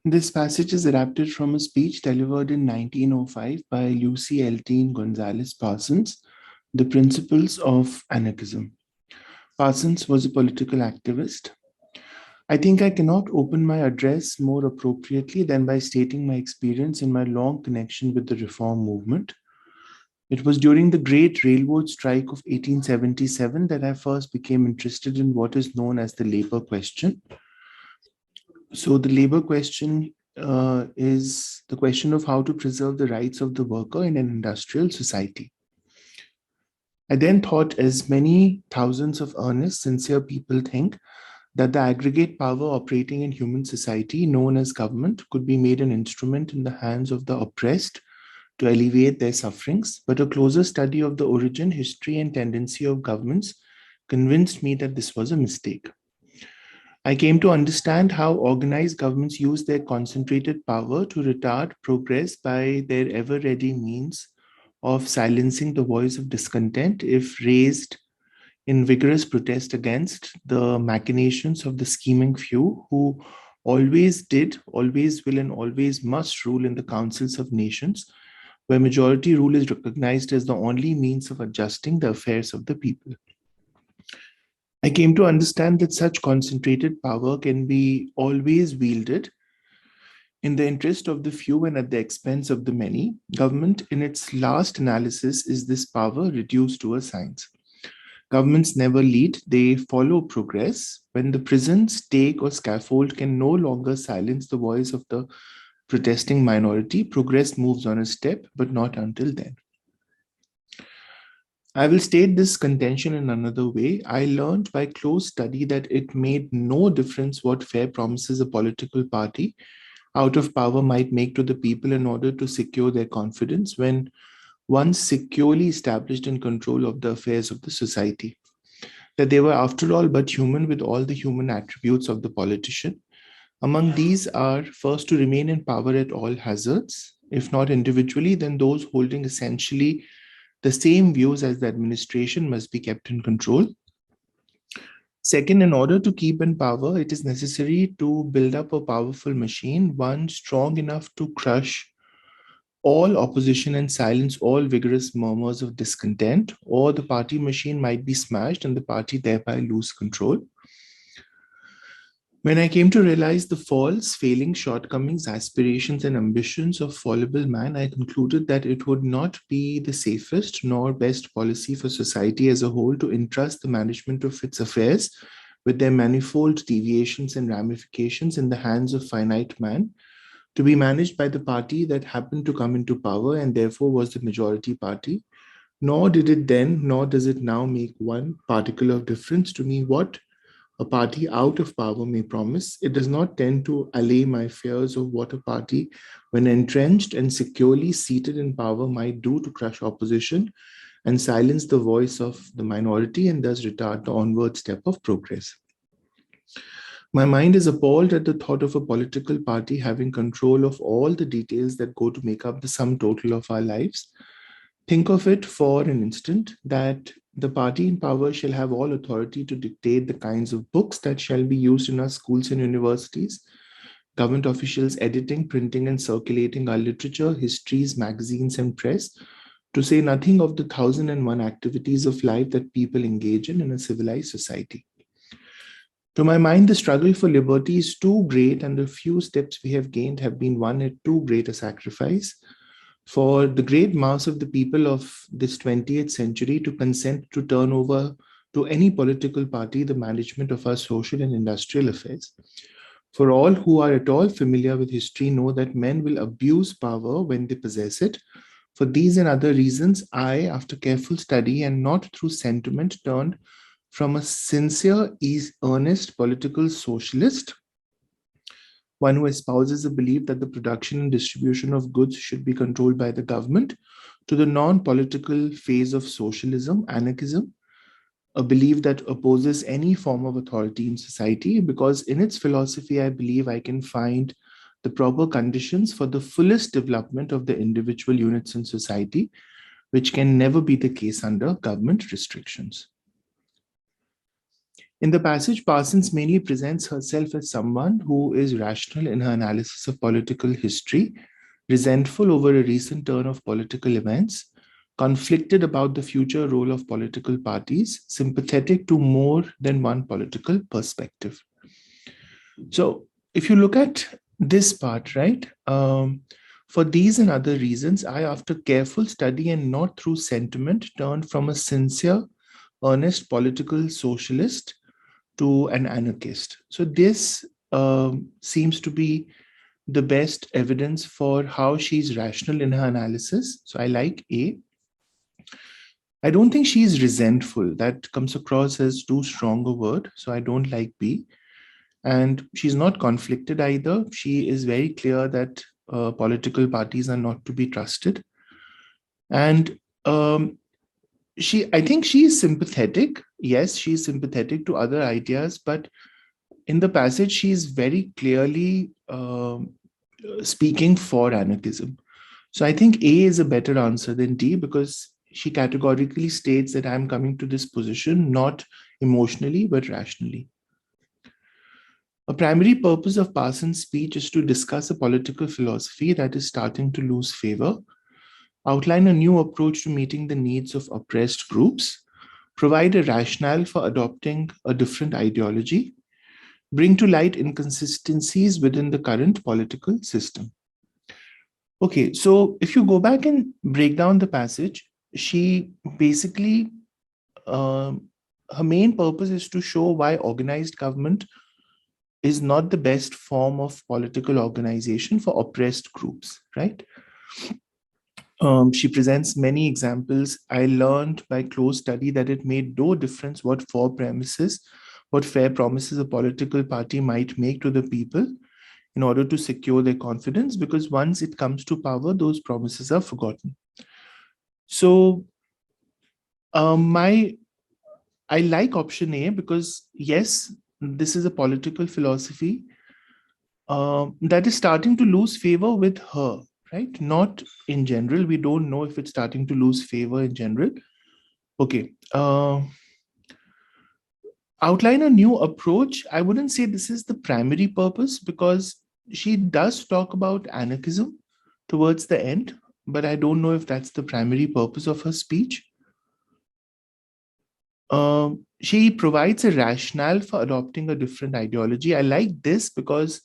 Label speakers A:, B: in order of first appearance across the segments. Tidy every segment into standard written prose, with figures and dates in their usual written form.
A: This passage is adapted from a speech delivered in 1905 by Lucy Eltine Gonzalez Parsons, The Principles of Anarchism. Parsons was a political activist. I think I cannot open my address more appropriately than by stating my experience in my long connection with the reform movement. It was during the Great Railroad Strike of 1877 that I first became interested in what is known as the labor question. So, the labor question is the question of how to preserve the rights of the worker in an industrial society. I then thought, as many thousands of earnest, sincere people think, that the aggregate power operating in human society, known as government, could be made an instrument in the hands of the oppressed to alleviate their sufferings. But a closer study of the origin, history, and tendency of governments convinced me that this was a mistake. I came to understand how organized governments use their concentrated power to retard progress by their ever ready means of silencing the voice of discontent if raised in vigorous protest against the machinations of the scheming few who always did, always will, and always must rule in the councils of nations, where majority rule is recognized as the only means of adjusting the affairs of the people. I came to understand that such concentrated power can be always wielded in the interest of the few and at the expense of the many. Government, in its last analysis, is this power reduced to a science. Governments never lead, they follow progress. When the prison, stake, or scaffold can no longer silence the voice of the protesting minority, progress moves on a step, but not until then. I will state this contention in another way. I learned by close study that it made no difference what fair promises a political party out of power might make to the people in order to secure their confidence when once securely established in control of the affairs of the society. That they were, after all, but human with all the human attributes of the politician. Among these are first to remain in power at all hazards, if not individually, then those holding essentially the same views as the administration must be kept in control. Second, in order to keep in power, it is necessary to build up a powerful machine, one strong enough to crush all opposition and silence all vigorous murmurs of discontent, or the party machine might be smashed and the party thereby lose control. When I came to realize the faults, failings, shortcomings, aspirations, and ambitions of fallible man, I concluded that it would not be the safest nor best policy for society as a whole to entrust the management of its affairs with their manifold deviations and ramifications in the hands of finite man, to be managed by the party that happened to come into power and therefore was the majority party. Nor did it then, nor does it now make one particle of difference to me what a party out of power may promise. It does not tend to allay my fears of what a party, when entrenched and securely seated in power, might do to crush opposition and silence the voice of the minority and thus retard the onward step of progress. My mind is appalled at the thought of a political party having control of all the details that go to make up the sum total of our lives. Think of it for an instant that the party in power shall have all authority to dictate the kinds of books that shall be used in our schools and universities, government officials editing, printing, and circulating our literature, histories, magazines, and press, to say nothing of the 1,001 activities of life that people engage in a civilized society. To my mind, the struggle for liberty is too great, and the few steps we have gained have been won at too great a sacrifice for the great mass of the people of this 20th century to consent to turn over to any political party the management of our social and industrial affairs. For all who are at all familiar with history know that men will abuse power when they possess it. For these and other reasons, I, after careful study and not through sentiment, turned from a sincere, earnest political socialist, one who espouses the belief that the production and distribution of goods should be controlled by the government, to the non-political phase of socialism, anarchism, a belief that opposes any form of authority in society, because in its philosophy, I believe I can find the proper conditions for the fullest development of the individual units in society, which can never be the case under government restrictions. In the passage, Parsons mainly presents herself as someone who is rational in her analysis of political history, resentful over a recent turn of political events, conflicted about the future role of political parties, sympathetic to more than one political perspective. So, if you look at this part, right, for these and other reasons, I, after careful study and not through sentiment, turned from a sincere, earnest political socialist to an anarchist. So, this seems to be the best evidence for how she's rational in her analysis. So, I like A. I don't think she's resentful. That comes across as too strong a word. So, I don't like B. And she's not conflicted either. She is very clear that political parties are not to be trusted. And I think she is sympathetic. Yes, she's sympathetic to other ideas, but in the passage, she's very clearly speaking for anarchism. So I think A is a better answer than D, because she categorically states that I'm coming to this position not emotionally, but rationally. A primary purpose of Parsons' speech is to discuss a political philosophy that is starting to lose favor, outline a new approach to meeting the needs of oppressed groups, provide a rationale for adopting a different ideology, bring to light inconsistencies within the current political system. Okay, so if you go back and break down the passage, she basically, her main purpose is to show why organized government is not the best form of political organization for oppressed groups, right? She presents many examples. I learned by close study that it made no difference what fair promises a political party might make to the people in order to secure their confidence, because once it comes to power, those promises are forgotten. So I like option A because, yes, this is a political philosophy that is starting to lose favor with her, right? Not in general. We don't know if it's starting to lose favor in general. Okay. Outline a new approach. I wouldn't say this is the primary purpose, because she does talk about anarchism towards the end, but I don't know if that's the primary purpose of her speech. She provides a rationale for adopting a different ideology. I like this because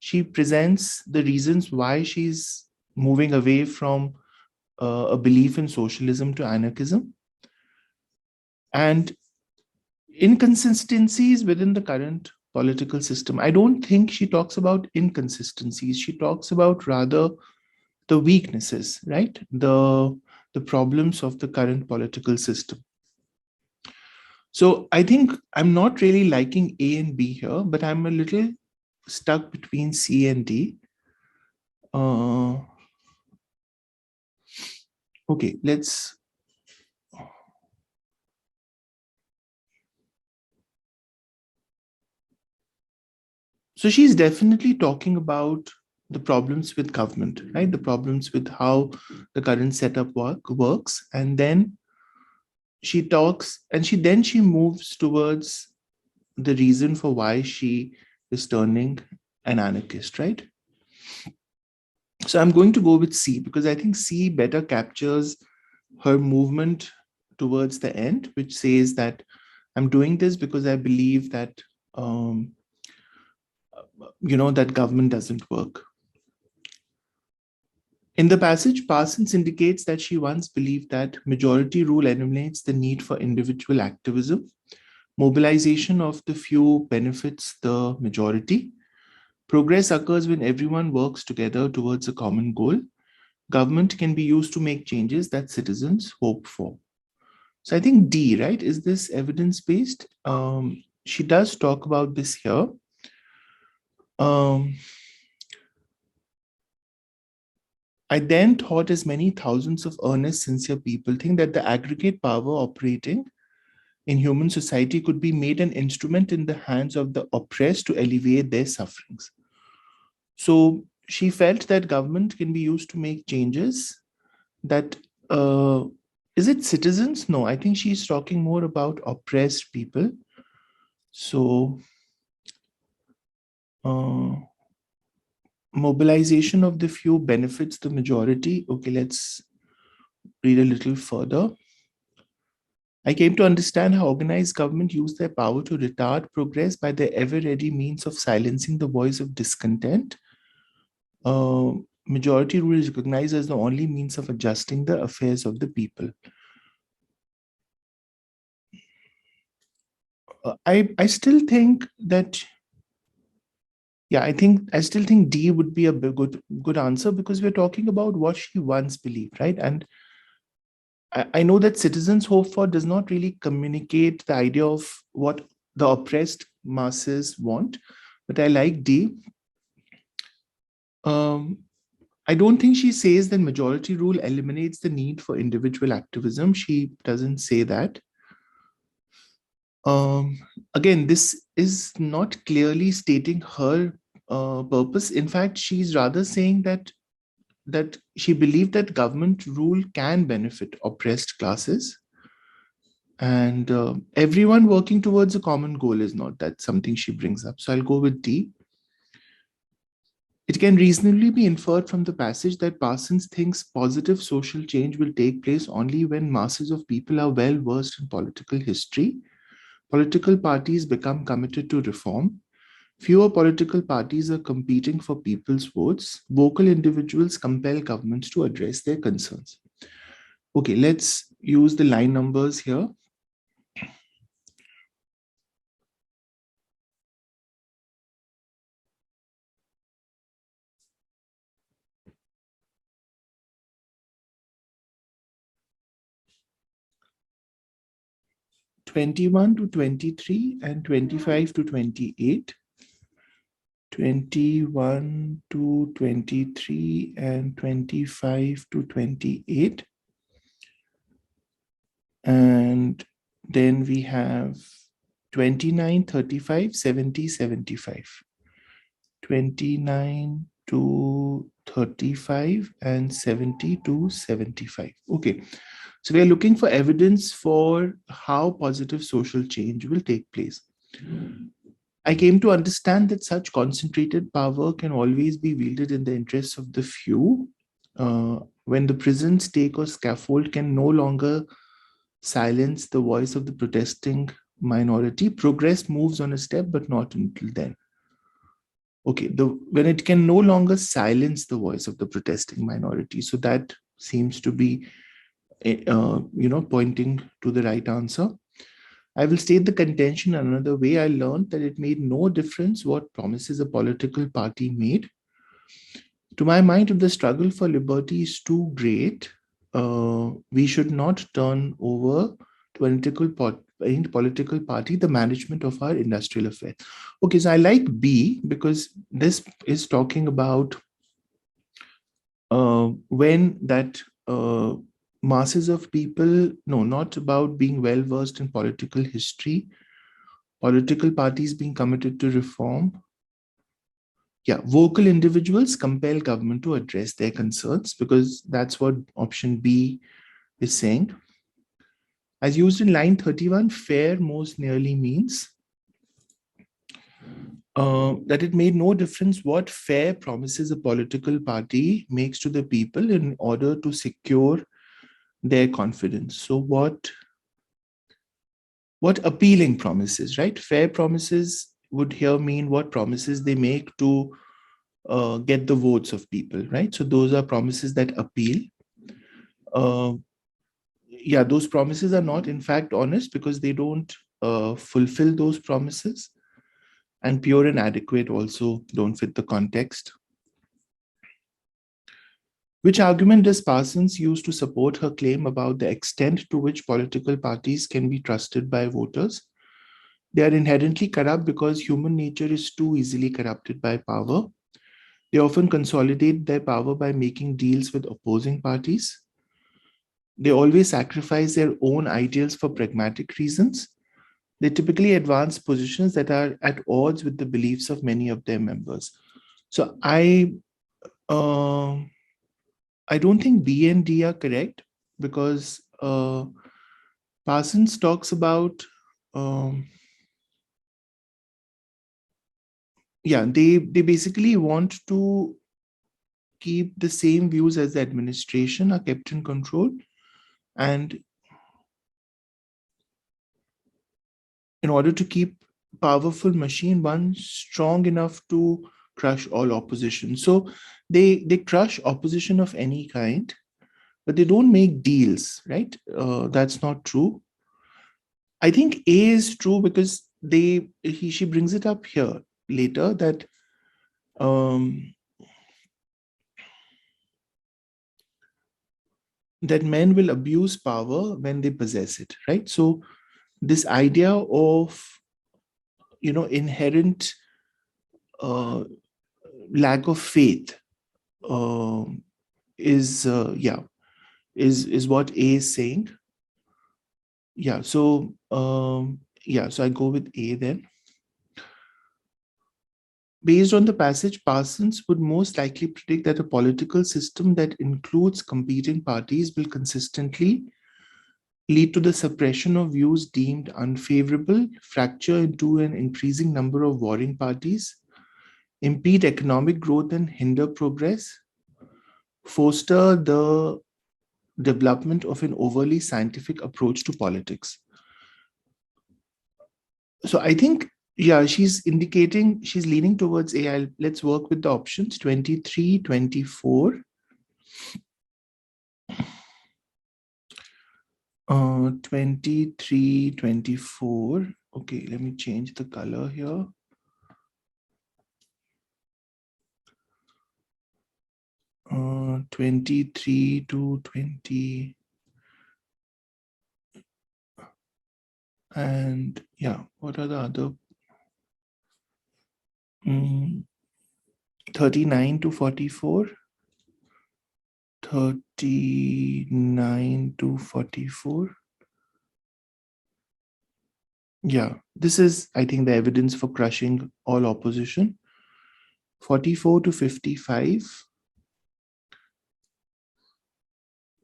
A: she presents the reasons why she's moving away from a belief in socialism to anarchism, and inconsistencies within the current political system. I don't think she talks about inconsistencies. She talks about rather the weaknesses, right? The problems of the current political system. So I think I'm not really liking A and B here, but I'm a little stuck between C and D. Okay, let's. So she's definitely talking about the problems with government, right? The problems with how the current setup works. And then she talks, and she moves towards the reason for why she is turning an anarchist, right? So I'm going to go with C, because I think C better captures her movement towards the end, which says that I'm doing this because I believe that, that government doesn't work. In the passage, Parsons indicates that she once believed that majority rule eliminates the need for individual activism. Mobilization of the few benefits the majority. Progress occurs when everyone works together towards a common goal. Government can be used to make changes that citizens hope for. So I think D, right? Is this evidence-based? She does talk about this here. I then thought, as many thousands of earnest, sincere people think, that the aggregate power operating in human society could be made an instrument in the hands of the oppressed to alleviate their sufferings. So she felt that government can be used to make changes that, is it citizens? No, I think she's talking more about oppressed people. So, mobilization of the few benefits the majority. Okay, let's read a little further. I came to understand how organized government use their power to retard progress by their ever-ready means of silencing the voice of discontent. Uh, Majority rule is recognized as the only means of adjusting the affairs of the people. I still think that, yeah, I still think D would be a good answer, because we're talking about what she once believed, right? And I know that Citizens Hope For does not really communicate the idea of what the oppressed masses want, but I like D. Um, I don't think she says that majority rule eliminates the need for individual activism. She doesn't say that. Um, Again, this is not clearly stating her purpose. In fact, she's rather saying that she believed that government rule can benefit oppressed classes, and everyone working towards a common goal is not. That's something she brings up. So I'll go with D. It can reasonably be inferred from the passage that Parsons thinks positive social change will take place only when masses of people are well versed in political history. Political parties become committed to reform. Fewer political parties are competing for people's votes. Vocal individuals compel governments to address their concerns. Okay, let's use the line numbers here. 21 to 23 and 25 to 28. 21 to 23 and 25 to 28. And then we have 29, 35, 70, 75. 29 to 35 and 70 to 75. Okay. So we are looking for evidence for how positive social change will take place. I came to understand that such concentrated power can always be wielded in the interests of the few. When the prison, stake, or scaffold can no longer silence the voice of the protesting minority, progress moves on a step, but not until then. Okay, when it can no longer silence the voice of the protesting minority, so that seems to be, pointing to the right answer. I will state the contention another way. I learned that it made no difference what promises a political party made. To my mind, if the struggle for liberty is too great, we should not turn over to any political party the management of our industrial affairs. Okay, so I like B because this is talking about when that masses of people, no, not about being well versed in political history, political parties being committed to reform. Yeah, vocal individuals compel government to address their concerns, because that's what option B is saying. As used in line 31, fair most nearly means that it made no difference what fair promises a political party makes to the people in order to secure their confidence. So what appealing promises, right? Fair promises would here mean what promises they make to get the votes of people, right? So those are promises that appeal. Uh, yeah, those promises are not in fact honest because they don't fulfill those promises. And pure and adequate also don't fit the context. Which argument does Parsons use to support her claim about the extent to which political parties can be trusted by voters? They are inherently corrupt because human nature is too easily corrupted by power. They often consolidate their power by making deals with opposing parties. They always sacrifice their own ideals for pragmatic reasons. They typically advance positions that are at odds with the beliefs of many of their members. So uh, I don't think B and D are correct, because Parsons talks about they basically want to keep the same views as the administration are kept in control, and in order to keep powerful machine one strong enough to crush all opposition. So they crush opposition of any kind, but they don't make deals, right? That's not true. I think A is true because she brings it up here later that um, that men will abuse power when they possess it, right? So this idea of inherent uh, lack of faith um is what A is saying. So I go with A then. Based on the passage, Parsons would most likely predict that a political system that includes competing parties will consistently lead to the suppression of views deemed unfavorable, fracture into an increasing number of warring parties, impede economic growth and hinder progress, foster the development of an overly scientific approach to politics. So I think, she's indicating she's leaning towards AI. Let's work with the options 23, 24. 23, 24. Okay, let me change the color here. Uh, 23 to 20. And what are the other? 39 to 44. 39 to 44. This is, I think, the evidence for crushing all opposition. 44 to 55.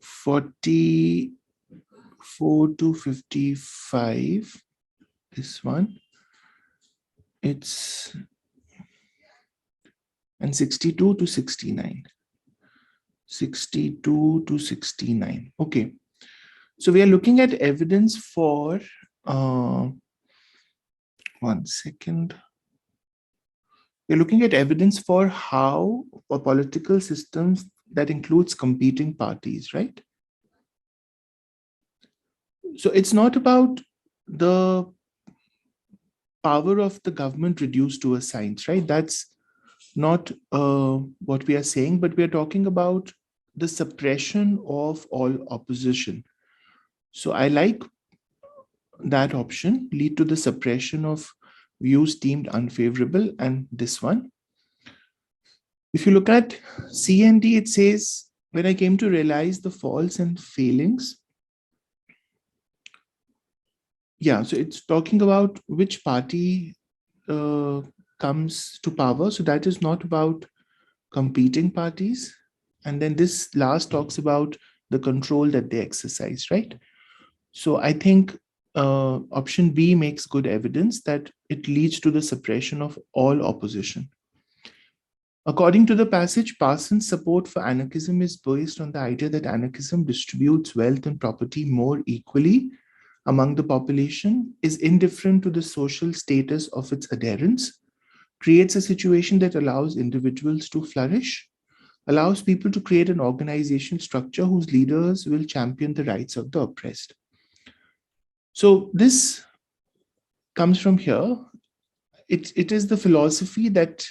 A: 44 to 55. This one. It's and 62 to 69. 62 to 69. Okay. So we are looking at evidence for, 1 second. We're looking at evidence for how a political systems that includes competing parties, right? So it's not about the power of the government reduced to a science, right? That's not what we are saying, but we are talking about the suppression of all opposition. So I like that option, lead to the suppression of views deemed unfavorable, and this one. If you look at C and D, it says, when I came to realize the faults and failings. So it's talking about which party comes to power. So that is not about competing parties. And then this last talks about the control that they exercise, right? So I think option B makes good evidence that it leads to the suppression of all opposition. According to the passage, Parsons' support for anarchism is based on the idea that anarchism distributes wealth and property more equally among the population, is indifferent to the social status of its adherents, creates a situation that allows individuals to flourish, allows people to create an organization structure whose leaders will champion the rights of the oppressed. So this comes from here. It is the philosophy that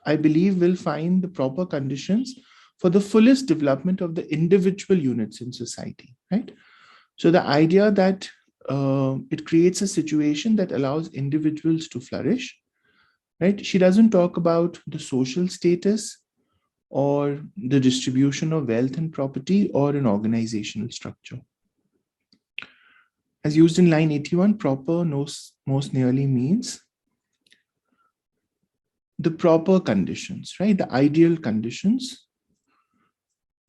A: I believe will find the proper conditions for the fullest development of the individual units in society, right? So the idea that it creates a situation that allows individuals to flourish, right? She doesn't talk about the social status or the distribution of wealth and property or an organizational structure. As used in line 81, proper most nearly means the proper conditions, right? The ideal conditions.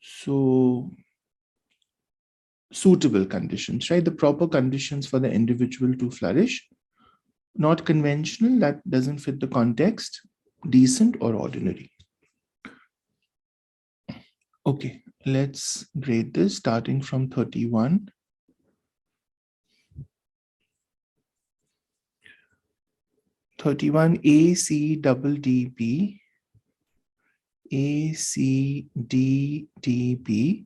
A: So suitable conditions, right? The proper conditions for the individual to flourish. Not conventional, that doesn't fit the context. Decent or ordinary. Okay, let's grade this starting from 31. 31 A, C, double D, B. A, C, D, D, B.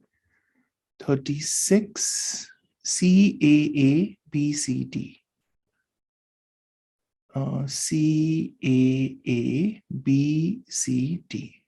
A: 36 C, A, B, C, D. C, A, B, C, D.